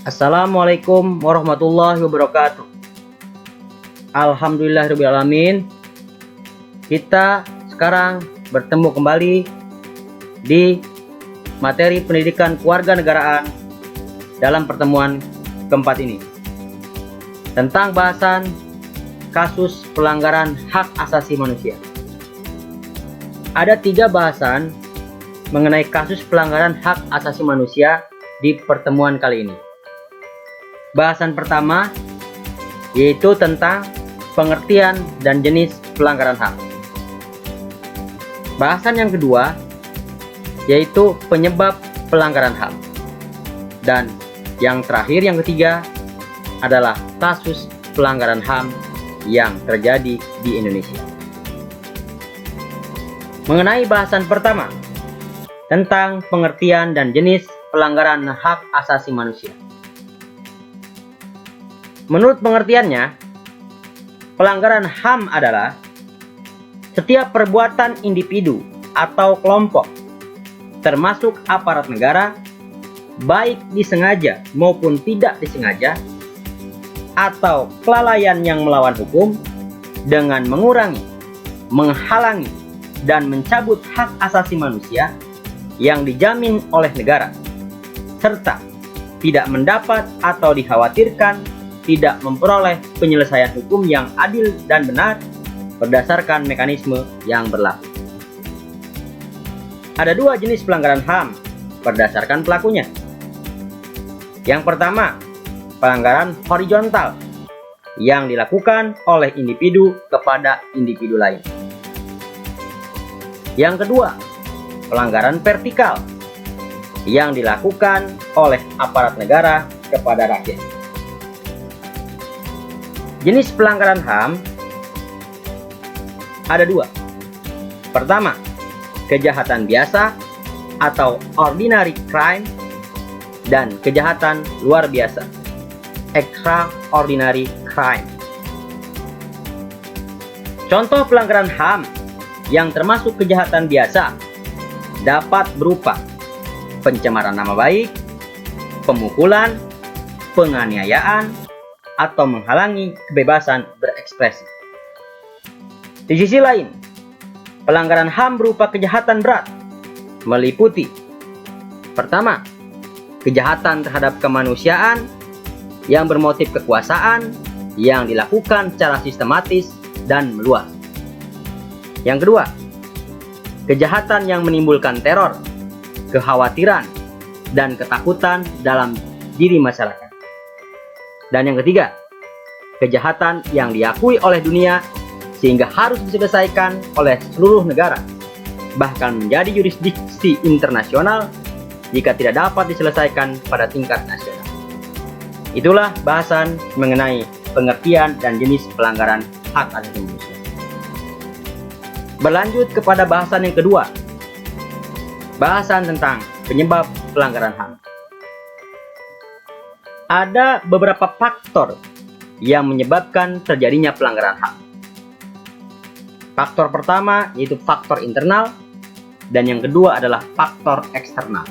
Assalamualaikum warahmatullahi wabarakatuh. Alhamdulillahirabbil alamin. Kita sekarang bertemu kembali di materi pendidikan kewarganegaraan dalam pertemuan keempat ini tentang bahasan kasus pelanggaran hak asasi manusia. Ada 3 bahasan mengenai kasus pelanggaran hak asasi manusia di pertemuan kali ini. Bahasan pertama yaitu tentang pengertian dan jenis pelanggaran HAM. Bahasan yang kedua yaitu penyebab pelanggaran HAM. Dan yang terakhir, yang ketiga adalah kasus pelanggaran HAM yang terjadi di Indonesia. Mengenai bahasan pertama tentang pengertian dan jenis pelanggaran hak asasi manusia. Menurut pengertiannya, pelanggaran HAM adalah setiap perbuatan individu atau kelompok, termasuk aparat negara, baik disengaja maupun tidak disengaja, atau kelalaian yang melawan hukum dengan mengurangi, menghalangi, dan mencabut hak asasi manusia yang dijamin oleh negara, serta tidak mendapat atau dikhawatirkan tidak memperoleh penyelesaian hukum yang adil dan benar berdasarkan mekanisme yang berlaku. Ada 2 jenis pelanggaran HAM berdasarkan pelakunya. Yang pertama, pelanggaran horizontal yang dilakukan oleh individu kepada individu lain. Yang kedua, pelanggaran vertikal yang dilakukan oleh aparat negara kepada rakyat. Jenis pelanggaran HAM ada 2. Pertama, kejahatan biasa atau ordinary crime, dan kejahatan luar biasa, extraordinary crime. Contoh pelanggaran HAM yang termasuk kejahatan biasa dapat berupa pencemaran nama baik, pemukulan, penganiayaan, atau menghalangi kebebasan berekspresi. Di sisi lain, pelanggaran HAM berupa kejahatan berat meliputi: pertama, kejahatan terhadap kemanusiaan yang bermotif kekuasaan yang dilakukan secara sistematis dan meluas. Yang kedua, kejahatan yang menimbulkan teror, kekhawatiran, dan ketakutan dalam diri masyarakat. Dan yang ketiga, kejahatan yang diakui oleh dunia sehingga harus diselesaikan oleh seluruh negara, bahkan menjadi yurisdiksi internasional jika tidak dapat diselesaikan pada tingkat nasional. Itulah bahasan mengenai pengertian dan jenis pelanggaran hak asasi manusia. Berlanjut kepada bahasan yang kedua, bahasan tentang penyebab pelanggaran HAM. Ada beberapa faktor yang menyebabkan terjadinya pelanggaran HAM. Faktor pertama yaitu faktor internal, dan yang kedua adalah faktor eksternal.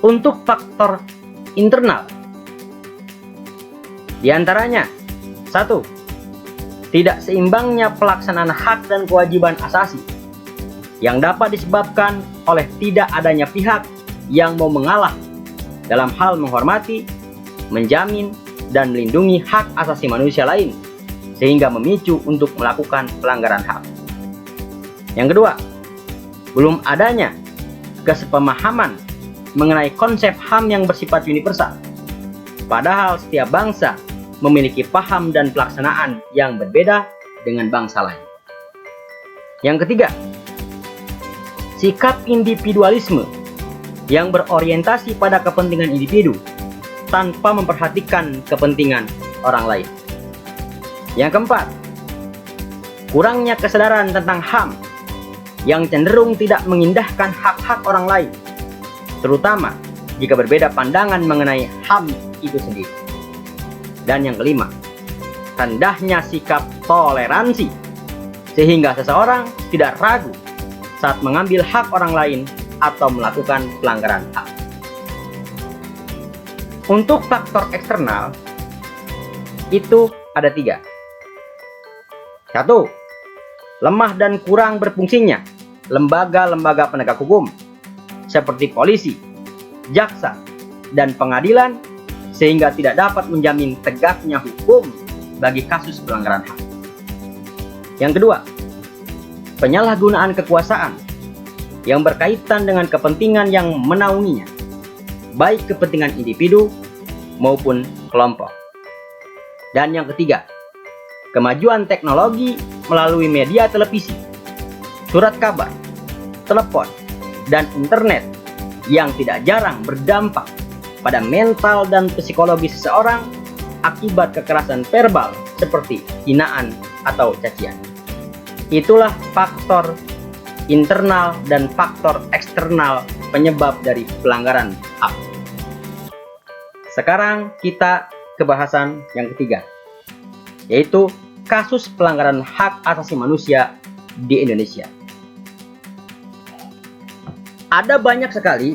Untuk faktor internal, diantaranya: 1. Tidak seimbangnya pelaksanaan hak dan kewajiban asasi yang dapat disebabkan oleh tidak adanya pihak yang mau mengalah dalam hal menghormati, menjamin, dan melindungi hak asasi manusia lain, sehingga memicu untuk melakukan pelanggaran HAM. Yang kedua, belum adanya kesepemahaman mengenai konsep HAM yang bersifat universal, padahal setiap bangsa memiliki paham dan pelaksanaan yang berbeda dengan bangsa lain. Yang ketiga, sikap individualisme yang berorientasi pada kepentingan individu tanpa memperhatikan kepentingan orang lain. Yang keempat, kurangnya kesadaran tentang HAM yang cenderung tidak mengindahkan hak-hak orang lain, terutama jika berbeda pandangan mengenai HAM itu sendiri. Dan yang kelima, rendahnya sikap toleransi sehingga seseorang tidak ragu saat mengambil hak orang lain atau melakukan pelanggaran HAM. Untuk faktor eksternal, itu ada 3. 1. Lemah dan kurang berfungsinya lembaga-lembaga penegak hukum seperti polisi, jaksa, dan pengadilan sehingga tidak dapat menjamin tegaknya hukum bagi kasus pelanggaran HAM. Yang kedua, penyalahgunaan kekuasaan yang berkaitan dengan kepentingan yang menaunginya, baik kepentingan individu maupun kelompok. Dan yang ketiga, kemajuan teknologi melalui media televisi, surat kabar, telepon, dan internet yang tidak jarang berdampak pada mental dan psikologi seseorang akibat kekerasan verbal seperti hinaan atau cacian. Itulah faktor internal dan faktor eksternal penyebab dari pelanggaran HAM. Sekarang kita ke bahasan yang ketiga, yaitu kasus pelanggaran hak asasi manusia di Indonesia. Ada banyak sekali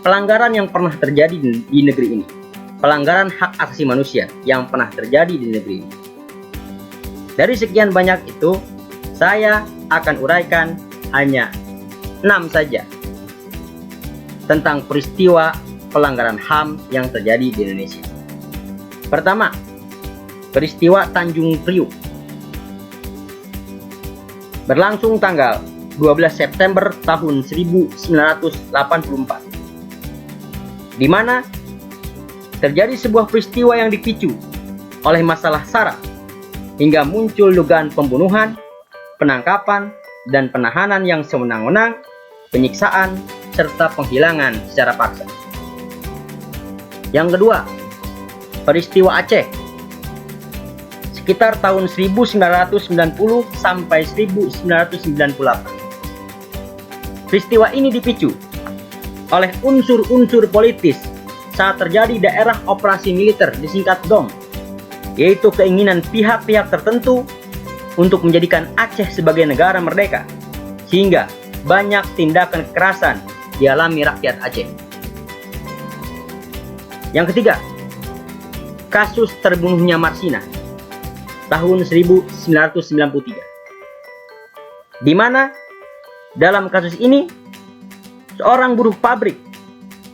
pelanggaran yang pernah terjadi di negeri ini. Pelanggaran hak asasi manusia yang pernah terjadi di negeri ini. Dari sekian banyak itu, saya akan uraikan hanya 6 saja tentang peristiwa pelanggaran HAM yang terjadi di Indonesia. Pertama, peristiwa Tanjung Priuk. Berlangsung tanggal 12 September tahun 1984. Di mana terjadi sebuah peristiwa yang dipicu oleh masalah SARA hingga muncul dugaan pembunuhan, penangkapan, dan penahanan yang sewenang-wenang, penyiksaan, serta penghilangan secara paksa. Yang kedua, peristiwa Aceh sekitar tahun 1990 sampai 1998. Peristiwa ini dipicu oleh unsur-unsur politis saat terjadi daerah operasi militer disingkat DOM, yaitu keinginan pihak-pihak tertentu untuk menjadikan Aceh sebagai negara merdeka, sehingga banyak tindakan kekerasan dialami rakyat Aceh. Yang ketiga, kasus terbunuhnya Marsina tahun 1993, di mana dalam kasus ini seorang buruh pabrik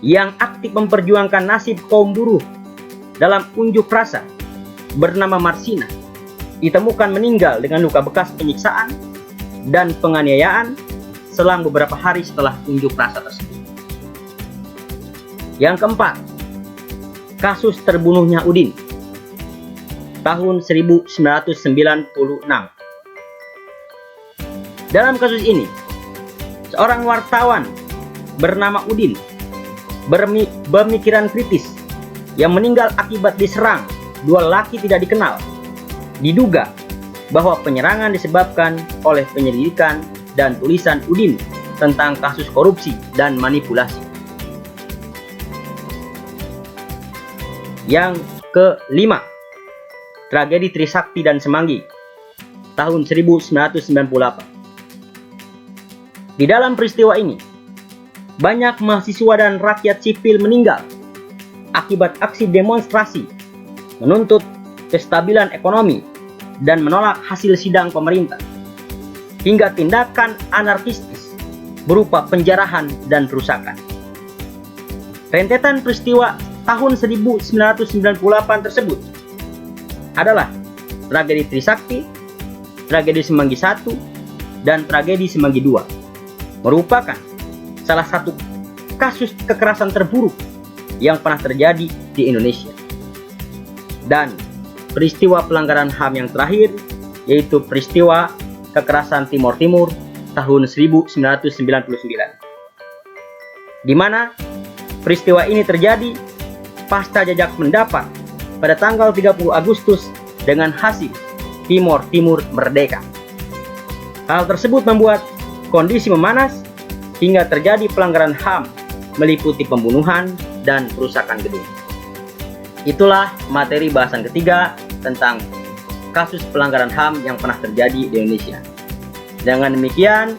yang aktif memperjuangkan nasib kaum buruh dalam unjuk rasa bernama Marsina ditemukan meninggal dengan luka bekas penyiksaan dan penganiayaan selang beberapa hari setelah unjuk rasa tersebut. Yang keempat, kasus terbunuhnya Udin tahun 1996. Dalam kasus ini, seorang wartawan bernama Udin berpemikiran kritis yang meninggal akibat diserang 2 lelaki tidak dikenal. Diduga bahwa penyerangan disebabkan oleh penyelidikan dan tulisan Udin tentang kasus korupsi dan manipulasi. Yang kelima, tragedi Trisakti dan Semanggi tahun 1998. Di dalam peristiwa ini, banyak mahasiswa dan rakyat sipil meninggal akibat aksi demonstrasi menuntut kestabilan ekonomi dan menolak hasil sidang pemerintah, hingga tindakan anarkistis berupa penjarahan dan perusakan. Rentetan peristiwa tahun 1998 tersebut adalah tragedi Trisakti, tragedi Semanggi I, dan tragedi Semanggi II, merupakan salah satu kasus kekerasan terburuk yang pernah terjadi di Indonesia. Dan peristiwa pelanggaran HAM yang terakhir yaitu peristiwa kekerasan Timor Timur tahun 1999, di mana peristiwa ini terjadi pasca jajak pendapat pada tanggal 30 Agustus dengan hasil Timor Timur merdeka. Hal tersebut membuat kondisi memanas hingga terjadi pelanggaran HAM meliputi pembunuhan dan perusakan gedung. Itulah materi bahasan ketiga tentang kasus pelanggaran HAM yang pernah terjadi di Indonesia. Dengan demikian,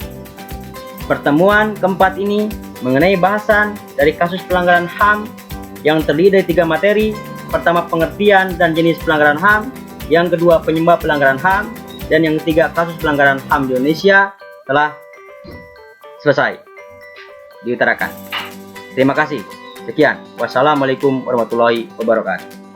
pertemuan keempat ini mengenai bahasan dari kasus pelanggaran HAM yang terdiri dari 3 materi. Pertama, pengertian dan jenis pelanggaran HAM. Yang kedua, penyebab pelanggaran HAM. Dan yang ketiga, kasus pelanggaran HAM di Indonesia telah selesai diutarakan. Terima kasih. Sekian. Wassalamualaikum warahmatullahi wabarakatuh.